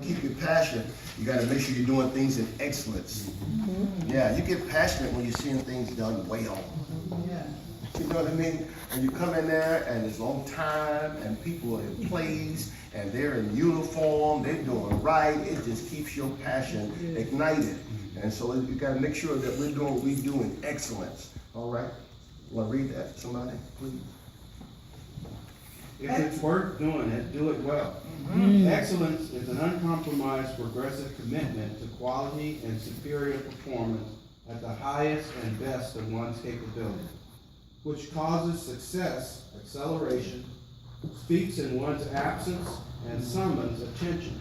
Keep your passion. You got to make sure you're doing things in excellence. Yeah, you get passionate when you're seeing things done well. Yeah. You know what I mean? And you come in there and it's on time and people are in place and they're in uniform, they're doing right. It just keeps your passion ignited. And so you got to make sure that we're doing what we do in excellence. All right? You want to read that, somebody, please? If it's worth doing it, do it well. Excellence is an uncompromised, progressive commitment to quality and superior performance at the highest and best of one's capability, which causes success, acceleration, speaks in one's absence, and summons attention,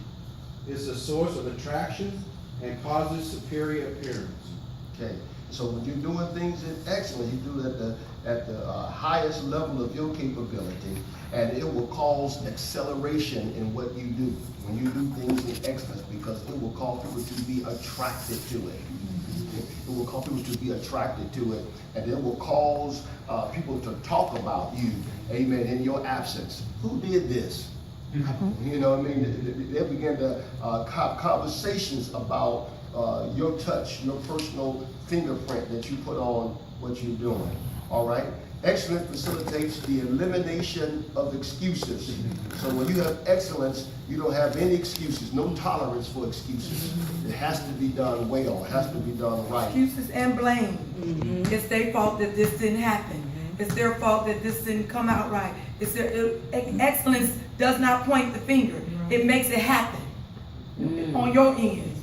is a source of attraction, and causes superior appearance. Okay, so when you're doing things in excellence, you do it at the highest level of your capability, and it will cause acceleration in what you do when you do things in excellence, because it will cause people to be attracted to it. It will cause people to be attracted to it, and it will cause people to talk about you, amen, in your absence. Who did this? You know what I mean? They begin to have conversations about your touch, your personal fingerprint that you put on what you're doing. All right? Excellence facilitates the elimination of excuses. So when you have excellence, you don't have any excuses, no tolerance for excuses. It has to be done well, it has to be done right. Excuses and blame. It's their fault that this didn't happen. It's their fault that this didn't come out right. Excellence does not point the finger. It makes it happen on your end.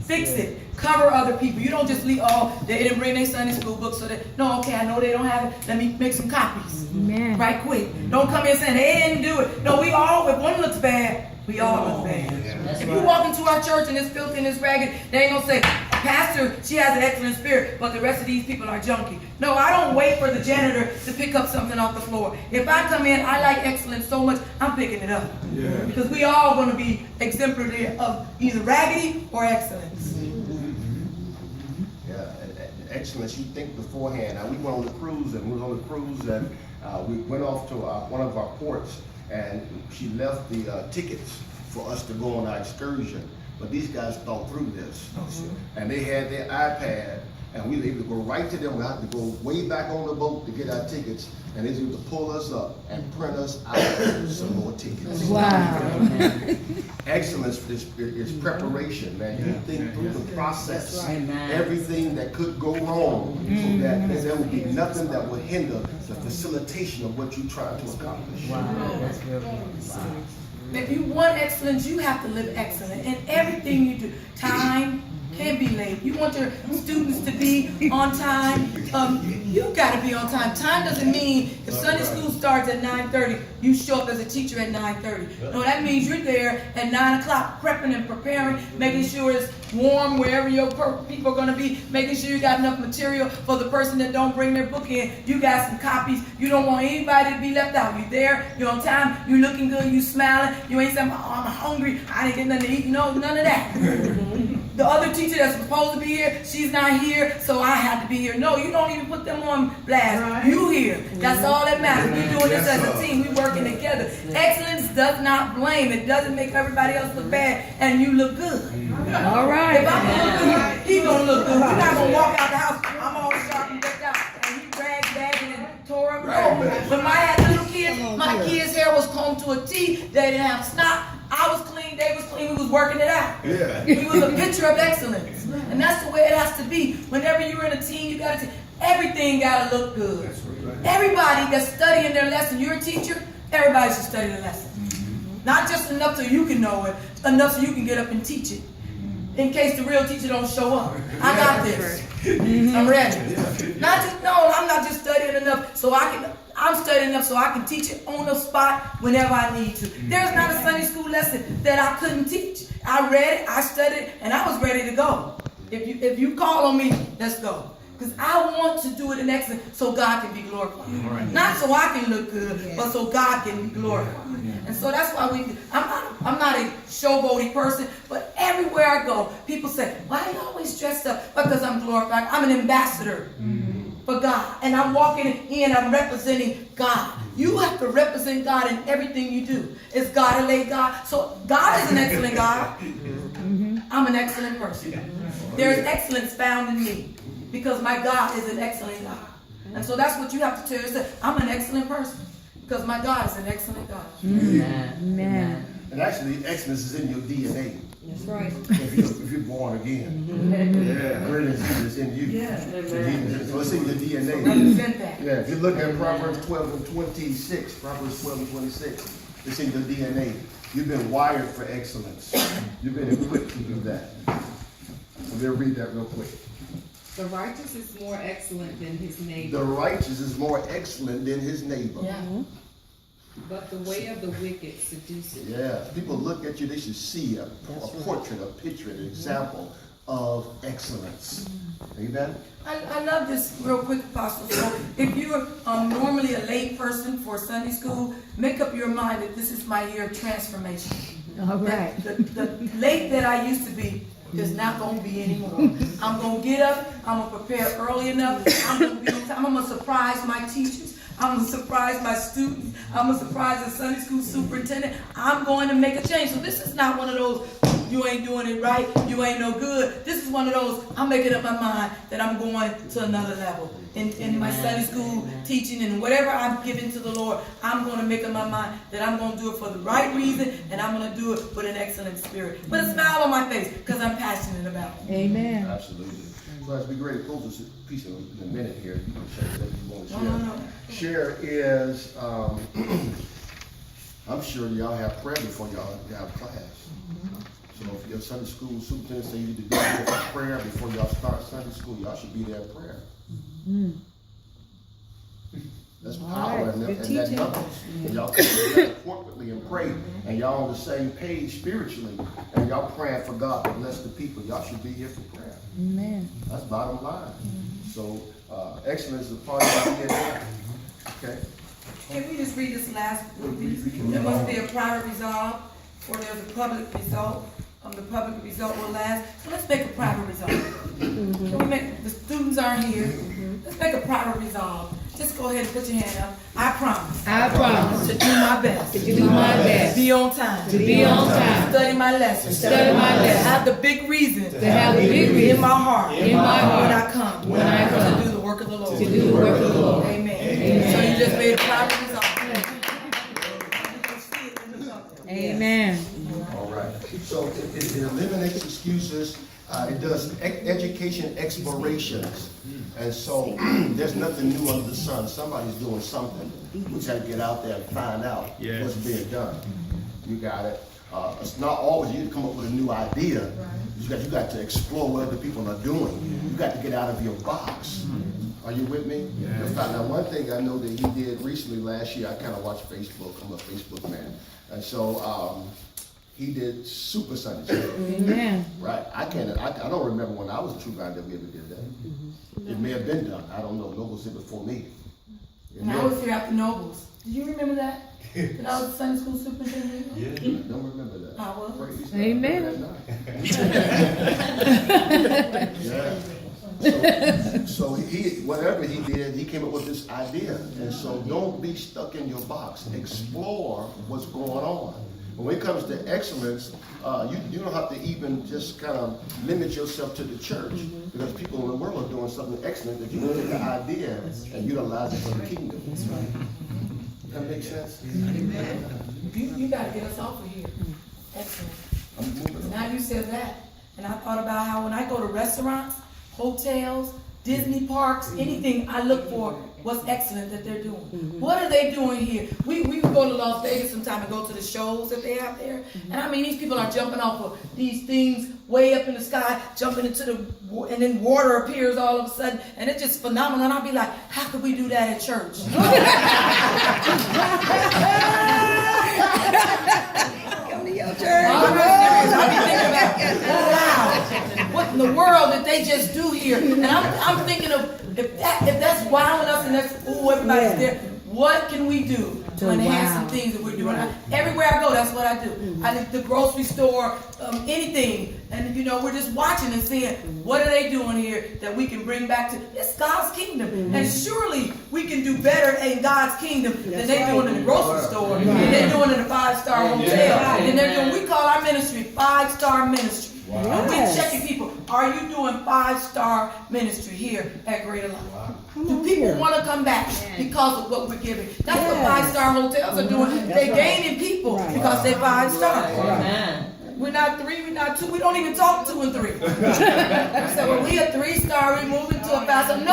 Fix it. Cover other people. You don't just leave, oh, they didn't bring their Sunday school books, so that, no, okay, I know they don't have it. Let me make some copies. Amen. Right quick. Don't come in saying they didn't do it. No, we all, if one looks bad, we all look bad. If you walk into our church and it's filthy and it's ragged, they ain't gonna say, Pastor, she has an excellent spirit, but the rest of these people are junky. No, I don't wait for the janitor to pick up something off the floor. If I come in, I like excellence so much, I'm picking it up. Yeah. Because we all gonna be exemplary of either raggedy or excellence. Excellence, you think beforehand. Now, we went on the cruise, and we went off to one of our ports, and she left the tickets for us to go on our excursion. But these guys thought through this, and they had their iPad, and we were able to go right to them. We had to go way back on the boat to get our tickets, and they were able to pull us up and print us out some more tickets. Wow. Excellence is preparation, man. You think through the process, everything that could go wrong, so that there will be nothing that will hinder the facilitation of what you're trying to accomplish. Wow. That's real good. Wow. If you want excellence, you have to live excellent in everything you do. Time can't be late. You want your students to be on time, you got to be on time. Time doesn't mean if Sunday school starts at 9:30, you show up as a teacher at 9:30. No, that means you're there at 9 o'clock prepping and preparing, making sure it's warm wherever your people are going to be, making sure you got enough material for the person that don't bring their book in. You got some copies. You don't want anybody to be left out. You're there, you're on time, you're looking good, you smiling. You ain't saying, oh, I'm hungry, I didn't get nothing to eat. No, none of that. The other teacher that's supposed to be here, she's not here, so I had to be here. No, you don't even put them on blast. Right. You here. That's all that matters. We're doing this as a team. We're working together. Excellence does not blame. It doesn't make everybody else look bad, and you look good. All right. If I'm look good, he gonna look good. We're not gonna walk out the house. I'm all sharp and decked out, and he dragged bagging and tore up. When I had little kids, my kids' hair was combed to a T. They didn't have snot. I was clean, they was clean, we was working it out. Yeah. We was a picture of excellence. And that's the way it has to be. Whenever you're in a team, you gotta everything gotta look good. Right. Everybody that's studying their lesson, you're a teacher, everybody should study the lesson. Not just enough so you can know it, enough so you can get up and teach it. In case the real teacher don't show up. I got this. I'm ready. I'm not just studying enough so I'm studying enough so I can teach it on the spot whenever I need to. There's not a Sunday school lesson that I couldn't teach. I read it, I studied, and I was ready to go. If you call on me, let's go. Because I want to do it in excellence so God can be glorified. Right. Not so I can look good, but so God can be glorified. And so that's why I'm not a showboaty person, but everywhere I go, people say, why are you always dressed up? Because I'm glorified. I'm an ambassador for God. And I'm walking in, I'm representing God. You have to represent God in everything you do. Is God a late God? So God is an excellent God. I'm an excellent person. There is excellence found in me because my God is an excellent God. And so that's what you have to tell yourself. I'm an excellent person because my God is an excellent God. Amen. And actually, excellence is in your DNA. That's right. If you're born again. Yeah. Greater is in you. Yeah. So it's in your DNA. Represent that. Yeah, if you look at Proverbs 12 and 26, Proverbs 12 and 26, it's in your DNA. You've been wired for excellence. You've been equipped to do that. So we'll read that real quick. The righteous is more excellent than his neighbor, The righteous is more excellent than his neighbor. Yeah. but the way of the wicked seduces. Yeah, people look at you, they should see a portrait, a picture, an example of excellence. Amen? I love this real quick, Apostle. So if you're normally a late person for Sunday school, make up your mind that this is my year of transformation. All right. The late that I used to be is not going to be anymore. I'm going to get up. I'm going to prepare early enough. I'm going to be on time. I'm going to surprise my teachers. I'm going to surprise my students. I'm going to surprise the Sunday school superintendent. I'm going to make a change. So this is not one of those, you ain't doing it right, you ain't no good. This is one of those, I'm making up my mind that I'm going to another level. In my Sunday school teaching and whatever I'm giving to the Lord, I'm going to make up my mind that I'm going to do it for the right reason and I'm going to do it with an excellent spirit. With a smile on my face because I'm passionate about it. Amen. Absolutely. So as we ready to close this piece in a minute here, you can share whatever you want to share. No. Share is, I'm sure y'all have prayer before y'all have class. So if your Sunday school superintendent say you need to be there for prayer before y'all start Sunday school, y'all should be there in prayer. That's power in that numbers. And y'all come together corporately and pray, and y'all on the same page spiritually, and y'all praying for God to bless the people. Y'all should be here for prayer. Amen. That's bottom line. So excellence is a part of our DNA. Okay. Can we just read this last piece? There must be a private resolve, or there's a public result. The public result will last. So let's make a private resolve. Can we make, the students aren't here. Let's make a private resolve. Just go ahead and put your hand up. I promise. I promise To do my best. to do my best, Be on time. to be on time, Study my lessons. study my lesson, Have the big reason. to have a big In reason my heart. in my When heart I come. when I come To do the work of the Lord. to do the work of the Lord. Amen. So you just made a private resolve. Amen. All right. So it eliminates excuses. It does education explorations. And so there's nothing new under the sun. Somebody's doing something. We got to get out there and find out what's being done. You got it. It's not always you to come up with a new idea. You got to explore what other people are doing. You got to get out of your box. Are you with me? Now, one thing I know that he did recently last year, I kind of watched Facebook. I'm a Facebook man. And so he did Super Sunday School. Amen. Right. I don't remember when I was a true guy that we ever did that. It may have been done. I don't know. Nobles did before me. And I was here after Nobles. Do you remember that? That I was a Sunday school superintendent? I don't remember that. I was. Praise Amen. Yeah. So he, whatever he did, he came up with this idea. And so don't be stuck in your box. Explore what's going on. When it comes to excellence, you don't have to even just kind of limit yourself to the church, because people in the world are doing something excellent that you can take the idea and utilize it for the kingdom. That makes sense? You got to get us off of here. Excellent. I'm moving Now you said that. And I thought about how when I go to restaurants, hotels, Disney parks, anything, I look for what's excellent that they're doing. What are they doing here? We go to Las Vegas sometime and go to the shows that they have there. And I mean, these people are jumping off of these things way up in the sky, jumping into and then water appears all of a sudden. And it's just phenomenal. And I'll be like, how could we do that at church? Come to your church. I'll be thinking about, wow, what in the world did they just do here? And I'm thinking of, if that's wowing us and that's, ooh, everybody's there, what can we do to enhance some things that we're doing? Everywhere I go, that's what I do. I leave the grocery store, anything, and we're just watching and seeing what are they doing here that we can bring back to. It's God's kingdom, and surely we can do better in God's kingdom than they're doing in the grocery store, than they're doing in a 5-star hotel, than they're doing. We call our ministry 5-star ministry. And we're checking people. Are you doing 5-star ministry here at Greater Life? Do people want to come back because of what we're giving? That's what 5-star hotels are doing. They're gaining people because they're 5-star. We're not 3, we're not 2. We don't even talk 2 and 3. So when we a 3-star, we moving to a 5-star. No.